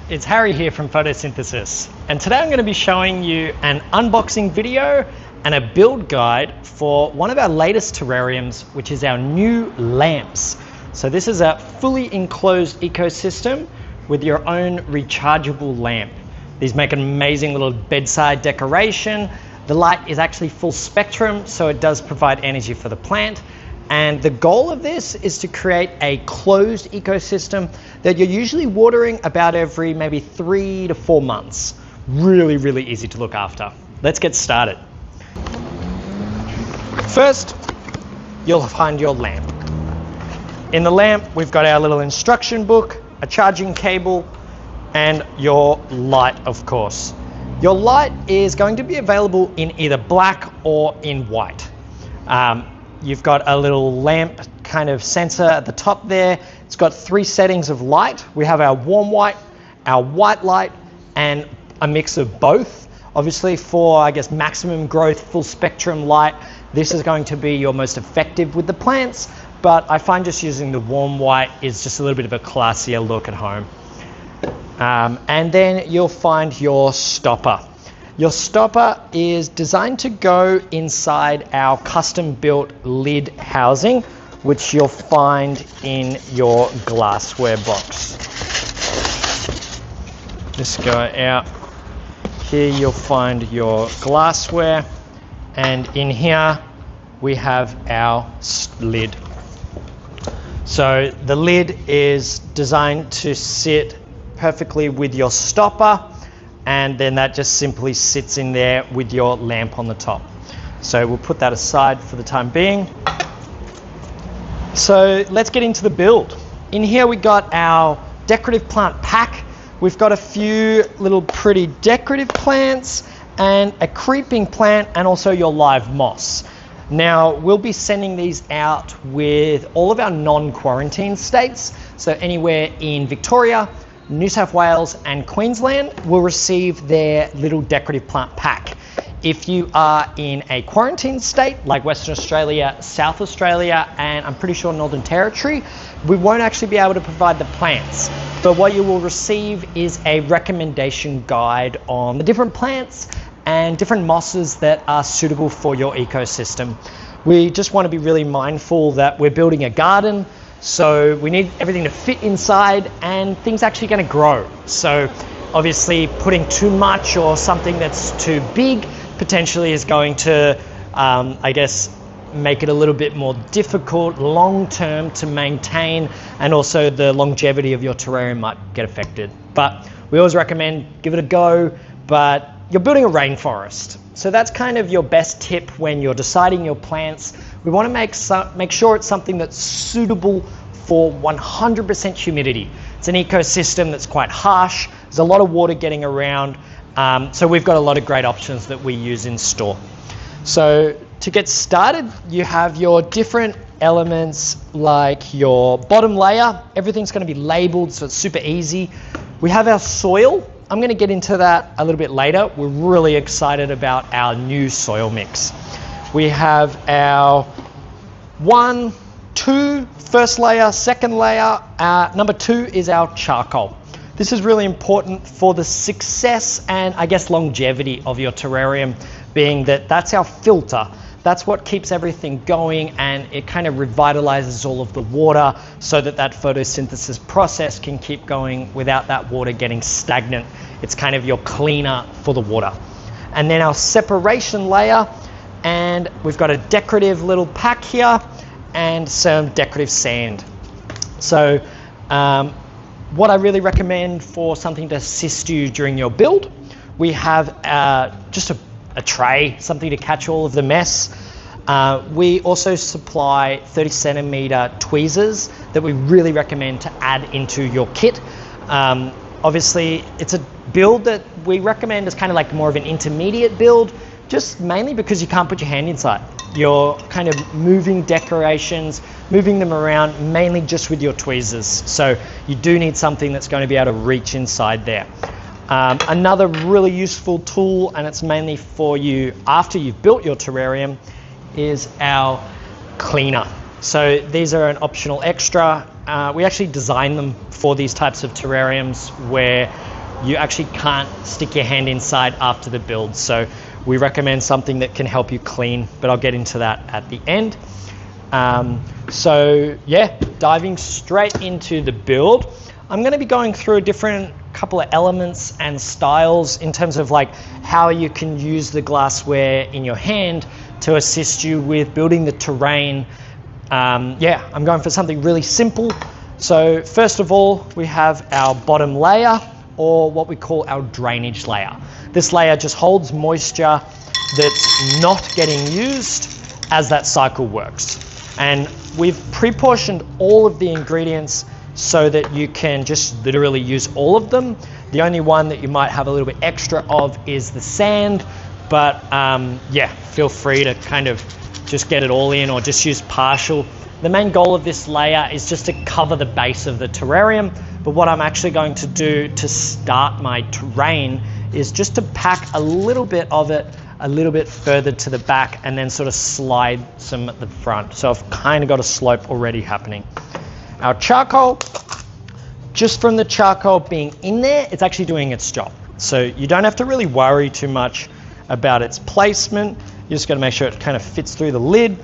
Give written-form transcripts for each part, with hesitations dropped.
it's Harry here from Photosynthesis, and today I'm going to be showing you an unboxing video and a build guide for one of our latest terrariums, which is our new lamps. So this is a fully enclosed ecosystem with your own rechargeable lamp. These make an amazing little bedside decoration. The light is actually full spectrum, so it does provide energy for the plant. And the goal of this is to create a closed ecosystem that you're usually watering about every maybe 3 to 4 months. Really, really easy to look after. Let's get started. First, you'll find your lamp. In the lamp, we've got our little instruction book, a charging cable, and your light, of course. Your light is going to be available in either black or in white. You've got a little lamp kind of sensor at the top there. It's got 3 settings of light. We have our warm white, our white light, and a mix of both. Obviously for, I guess, maximum growth, full spectrum light, this is going to be your most effective with the plants, but I find just using the warm white is just a little bit of a classier look at home. And then you'll find your stopper. Your stopper is designed to go inside our custom built lid housing, which you'll find in your glassware box. Just go out. Here you'll find your glassware, and in here we have our lid. So the lid is designed to sit perfectly with your stopper, and then that just simply sits in there with your lamp on the top. So we'll put that aside for the time being. So let's get into the build. In here we got our decorative plant pack. We've got a few little pretty decorative plants and a creeping plant and also your live moss. Now we'll be sending these out with all of our non-quarantine states. So anywhere in Victoria, New South Wales and Queensland will receive their little decorative plant pack. If you are in a quarantine state like Western Australia, South Australia, and I'm pretty sure Northern Territory, we won't actually be able to provide the plants. But what you will receive is a recommendation guide on the different plants and different mosses that are suitable for your ecosystem. We just want to be really mindful that we're building a garden, so we need everything to fit inside and things actually going to grow. So obviously putting too much or something that's too big potentially is going to, I guess, make it a little bit more difficult long term to maintain, and also the longevity of your terrarium might get affected. But we always recommend give it a go, but you're building a rainforest. So that's kind of your best tip when you're deciding your plants. We want to make sure it's something that's suitable for 100% humidity. It's an ecosystem that's quite harsh. There's a lot of water getting around. So we've got a lot of great options that we use in store. So to get started, you have your different elements like your bottom layer. Everything's going to be labeled, so it's super easy. We have our soil. I'm going to get into that a little bit later. We're really excited about our new soil mix. We have our 1, 2, first layer, second layer. Number 2 is our charcoal. This is really important for the success and I guess longevity of your terrarium, being that that's our filter. That's what keeps everything going, and it kind of revitalizes all of the water so that that photosynthesis process can keep going without that water getting stagnant. It's kind of your cleaner for the water. And then our separation layer, and we've got a decorative little pack here and some decorative sand. So what I really recommend for something to assist you during your build, we have just a tray, something to catch all of the mess. We also supply 30 centimeter tweezers that we really recommend to add into your kit. Obviously, it's a build that we recommend as kind of like more of an intermediate build, just mainly because you can't put your hand inside. You're kind of moving decorations, moving them around mainly just with your tweezers. So you do need something that's going to be able to reach inside there. Another really useful tool, and it's mainly for you after you've built your terrarium, is our cleaner. So these are an optional extra. We actually design them for these types of terrariums where you actually can't stick your hand inside after the build. So we recommend something that can help you clean, but I'll get into that at the end. So yeah, diving straight into the build, I'm going to be going through a different couple of elements and styles in terms of like how you can use the glassware in your hand to assist you with building the terrain. Yeah, I'm going for something really simple. So first of all, we have our bottom layer, or what we call our drainage layer. This layer just holds moisture that's not getting used as that cycle works. And we've pre-portioned all of the ingredients so that you can just literally use all of them. The only one that you might have a little bit extra of is the sand, but yeah, feel free to kind of just get it all in or just use partial. The main goal of this layer is just to cover the base of the terrarium, but what I'm actually going to do to start my terrain is just to pack a little bit of it a little bit further to the back and then sort of slide some at the front. So I've kind of got a slope already happening. Our charcoal, just from the charcoal being in there, it's actually doing its job. So you don't have to really worry too much about its placement. You just got to make sure it kind of fits through the lid.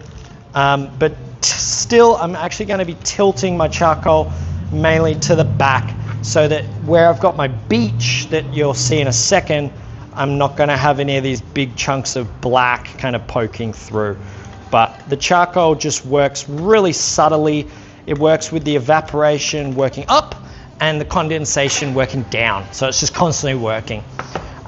But still, I'm actually going to be tilting my charcoal mainly to the back so that where I've got my beach that you'll see in a second, I'm not going to have any of these big chunks of black kind of poking through. But the charcoal just works really subtly. It works with the evaporation working up and the condensation working down. So it's just constantly working.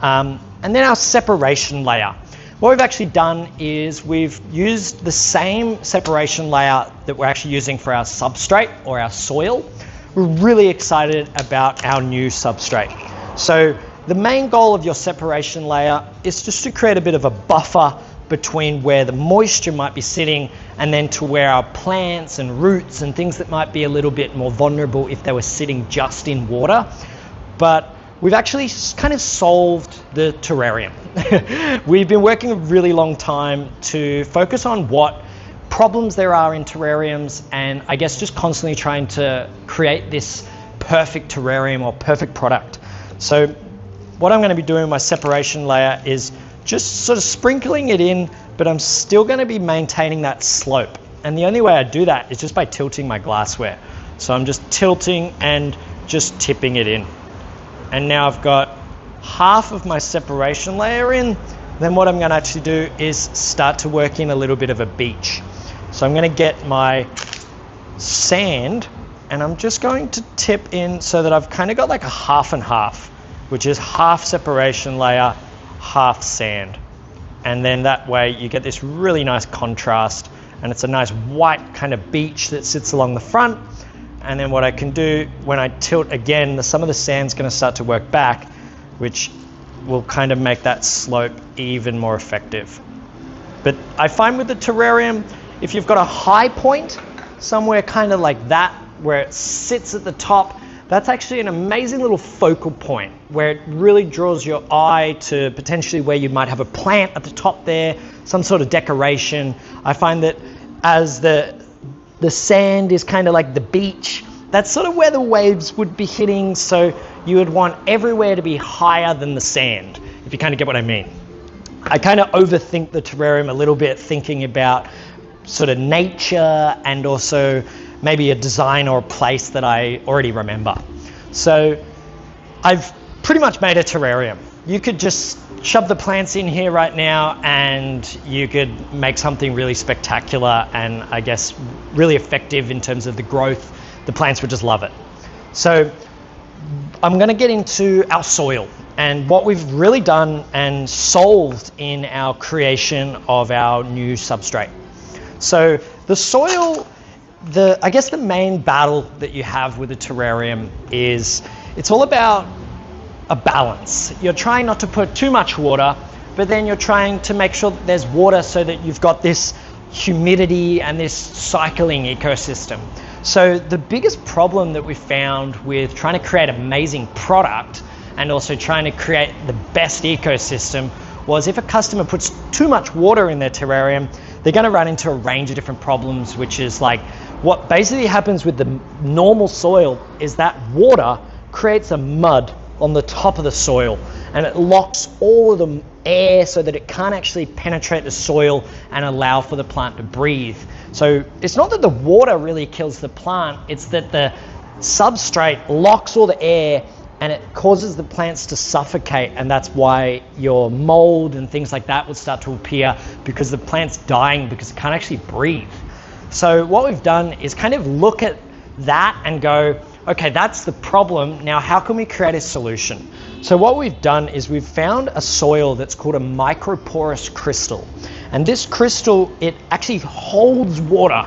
And then our separation layer. What we've actually done is we've used the same separation layer that we're actually using for our substrate or our soil. We're really excited about our new substrate. So the main goal of your separation layer is just to create a bit of a buffer between where the moisture might be sitting and then to where our plants and roots and things that might be a little bit more vulnerable if they were sitting just in water. But we've actually kind of solved the terrarium. We've been working a really long time to focus on what problems there are in terrariums and I guess just constantly trying to create this perfect terrarium or perfect product. So what I'm going to be doing with my separation layer is just sort of sprinkling it in, but I'm still going to be maintaining that slope. And the only way I do that is just by tilting my glassware. So I'm just tilting and just tipping it in. And now I've got half of my separation layer in. Then what I'm going to actually do is start to work in a little bit of a beach. So I'm going to get my sand and I'm just going to tip in so that I've kind of got like a half and half, which is half separation layer, half sand. And then that way you get this really nice contrast and it's a nice white kind of beach that sits along the front. And then what I can do when I tilt again, some of the sand's going to start to work back, which will kind of make that slope even more effective. But I find with the terrarium, if you've got a high point, somewhere kind of like that, where it sits at the top, that's actually an amazing little focal point where it really draws your eye to potentially where you might have a plant at the top there, some sort of decoration. I find that as the sand is kind of like the beach, that's sort of where the waves would be hitting, so you would want everywhere to be higher than the sand, if you kind of get what I mean. I kind of overthink the terrarium a little bit, thinking about sort of nature and also maybe a design or a place that I already remember. So I've pretty much made a terrarium. You could just shove the plants in here right now and you could make something really spectacular and I guess really effective in terms of the growth. The plants would just love it. So I'm going to get into our soil and what we've really done and solved in our creation of our new substrate. So the soil, I guess the main battle that you have with a terrarium is it's all about a balance. You're trying not to put too much water, but then you're trying to make sure that there's water so that you've got this humidity and this cycling ecosystem. So the biggest problem that we found with trying to create an amazing product and also trying to create the best ecosystem was if a customer puts too much water in their terrarium, they're going to run into a range of different problems, which is like what basically happens with the normal soil is that water creates a mud on the top of the soil, and it locks all of the air so that it can't actually penetrate the soil and allow for the plant to breathe. So it's not that the water really kills the plant, it's that the substrate locks all the air and it causes the plants to suffocate, and that's why your mold and things like that will start to appear, because the plant's dying because it can't actually breathe. So what we've done is kind of look at that and go, okay, that's the problem. Now, how can we create a solution? So what we've done is we've found a soil that's called a microporous crystal. And this crystal, it actually holds water,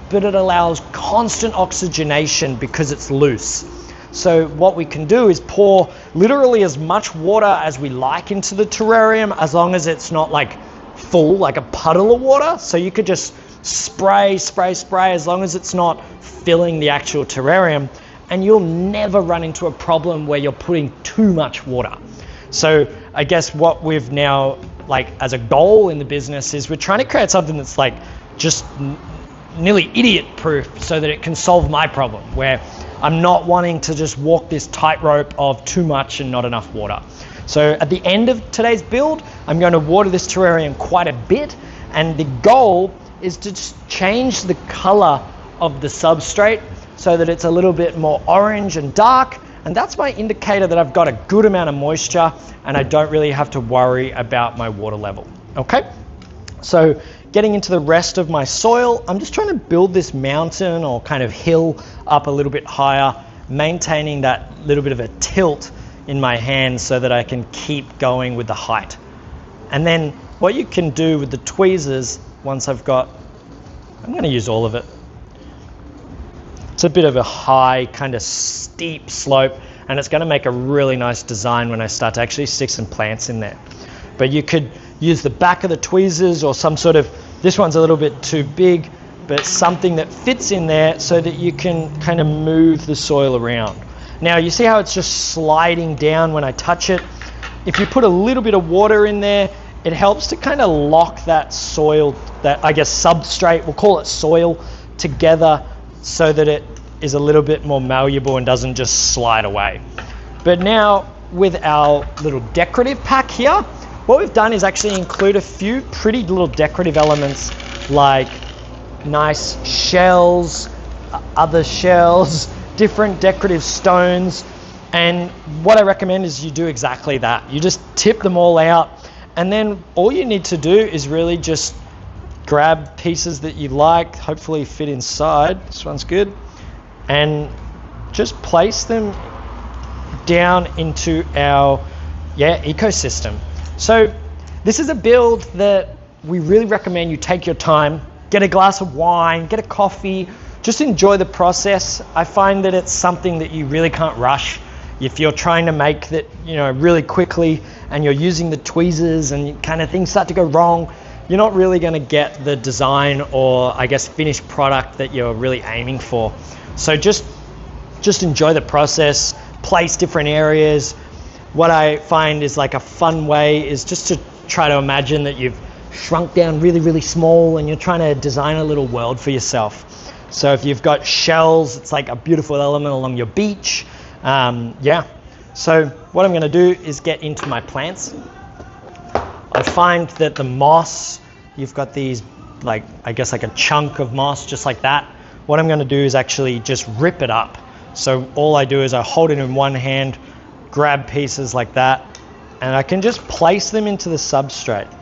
but it allows constant oxygenation because it's loose. So what we can do is pour literally as much water as we like into the terrarium, as long as it's not like full, like a puddle of water. So you could just spray as long as it's not filling the actual terrarium, and you'll never run into a problem where you're putting too much water. So I guess what we've now, like as a goal in the business, is we're trying to create something that's like just nearly idiot proof, so that it can solve my problem, where I'm not wanting to just walk this tightrope of too much and not enough water. So at the end of today's build, I'm going to water this terrarium quite a bit, and the goal is to just change the color of the substrate so that it's a little bit more orange and dark, and that's my indicator that I've got a good amount of moisture and I don't really have to worry about my water level. Okay, so getting into the rest of my soil, I'm just trying to build this mountain or kind of hill up a little bit higher, maintaining that little bit of a tilt in my hands so that I can keep going with the height. And then what you can do with the tweezers, once I'm going to use all of it. It's a bit of a high, kind of steep slope, and it's going to make a really nice design when I start to actually stick some plants in there. But you could use the back of the tweezers or some sort of, this one's a little bit too big, but something that fits in there so that you can kind of move the soil around. Now you see how it's just sliding down when I touch it? If you put a little bit of water in there, it helps to kind of lock that soil, that I guess substrate, we'll call it soil, together so that it is a little bit more malleable and doesn't just slide away. But now with our little decorative pack here, what we've done is actually include a few pretty little decorative elements like nice shells, other shells, different decorative stones. And what I recommend is you do exactly that. You just tip them all out, and then all you need to do is really just grab pieces that you like, hopefully fit inside. This one's good. And just place them down into our ecosystem. So this is a build that we really recommend you take your time, get a glass of wine, get a coffee, just enjoy the process. I find that it's something that you really can't rush. If you're trying to make that, really quickly, and you're using the tweezers and kind of things start to go wrong, you're not really going to get the design or I guess finished product that you're really aiming for. So just enjoy the process, place different areas. What I find is like a fun way is just to try to imagine that you've shrunk down really, really small and you're trying to design a little world for yourself. So if you've got shells, it's like a beautiful element along your beach. So what I'm going to do is get into my plants. I find that the moss, you've got these like a chunk of moss just like that. What I'm going to do is actually just rip it up. So all I do is I hold it in one hand, grab pieces like that, and I can just place them into the substrate.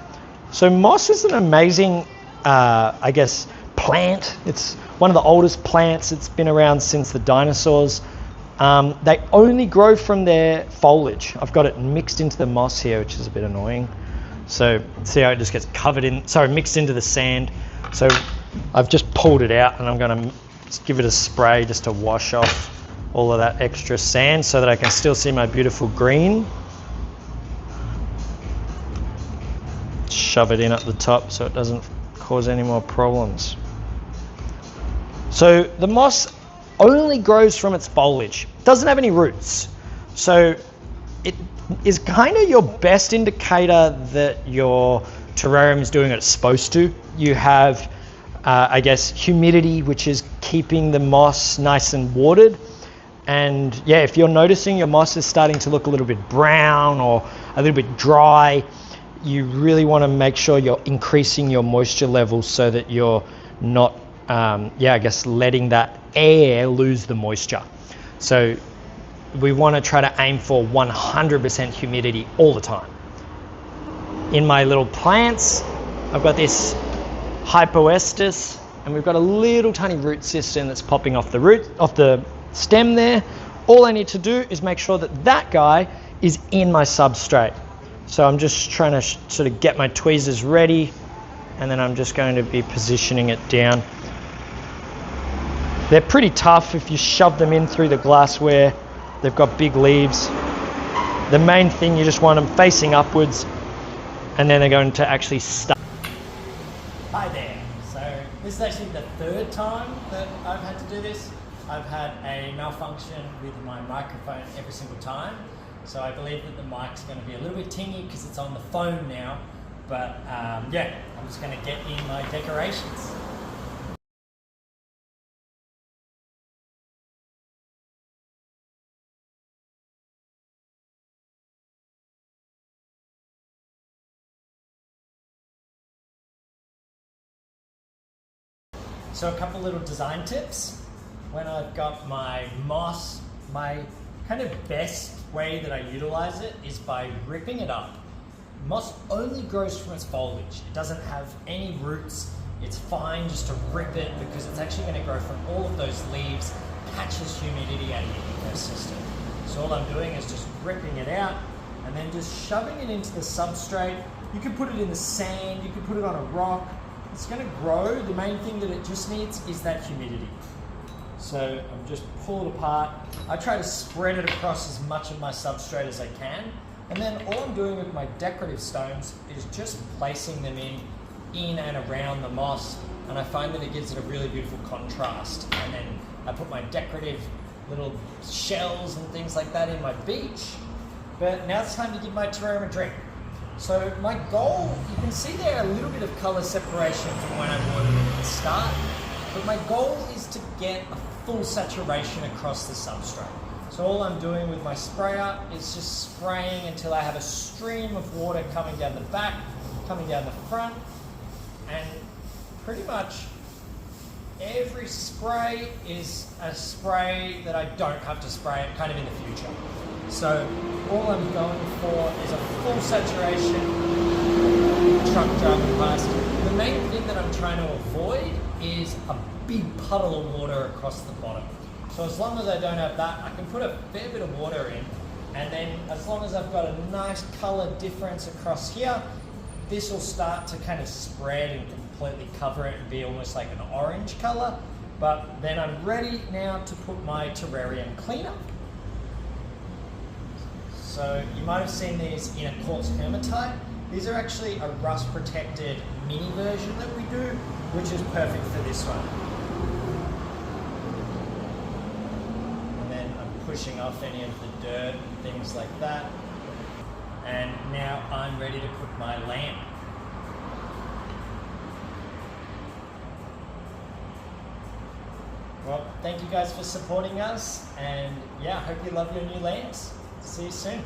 So moss is an amazing, plant. It's one of the oldest plants. It's been around since the dinosaurs. They only grow from their foliage. I've got it mixed into the moss here, which is a bit annoying. So see how it just gets mixed into the sand. So I've just pulled it out, and I'm going to give it a spray just to wash off all of that extra sand so that I can still see my beautiful green. Shove it in at the top so it doesn't cause any more problems. So the moss only grows from its foliage. It doesn't have any roots. So it is kind of your best indicator that your terrarium is doing what it's supposed to. You have, humidity, which is keeping the moss nice and watered. And yeah, if you're noticing your moss is starting to look a little bit brown or a little bit dry, you really want to make sure you're increasing your moisture levels so that you're not, I guess, letting that air lose the moisture. So we want to try to aim for 100% humidity all the time. In my little plants, I've got this hypoestus, and we've got a little tiny root system that's popping off the stem there. All I need to do is make sure that that guy is in my substrate. So I'm just trying to sort of get my tweezers ready, and then I'm just going to be positioning it down. They're pretty tough if you shove them in through the glassware. They've got big leaves. The main thing, you just want them facing upwards, and then they're going to actually stuck. Hi there. So this is actually the third time that I've had to do this. I've had a malfunction with my microphone every single time. So I believe that the mic's going to be a little bit tingy because it's on the phone now. But I'm just going to get in my decorations. So a couple little design tips. When I've got my moss, my kind of best way that I utilize it is by ripping it up. Moss only grows from its foliage. It doesn't have any roots. It's fine just to rip it because it's actually going to grow from all of those leaves, catches humidity out of your ecosystem. So all I'm doing is just ripping it out and then just shoving it into the substrate. You can put it in the sand, you can put it on a rock. It's going to grow. The main thing that it just needs is that humidity. So I'm just pull it apart. I try to spread it across as much of my substrate as I can. And then all I'm doing with my decorative stones is just placing them in and around the moss. And I find that it gives it a really beautiful contrast. And then I put my decorative little shells and things like that in my beach. But now it's time to give my terrarium a drink. So my goal, you can see there a little bit of color separation from when I watered it at the start, but my goal is to get a full saturation across the substrate. So all I'm doing with my sprayer is just spraying until I have a stream of water coming down the back, coming down the front, and pretty much every spray is a spray that I don't have to spray it kind of in the future. So all I'm going for is a full saturation, truck driving past. The main thing that I'm trying to avoid is a big puddle of water across the bottom. So as long as I don't have that, I can put a fair bit of water in, and then as long as I've got a nice color difference across here, this will start to kind of spread and completely cover it and be almost like an orange color. But then I'm ready now to put my terrarium cleaner. So you might have seen these in a quartz hematite. These are actually a rust protected mini version that we do, which is perfect for this one. And then I'm pushing off any of the dirt and things like that. And now I'm ready to put my lamp. Well, thank you guys for supporting us, and yeah, I hope you love your new lamps. See you soon.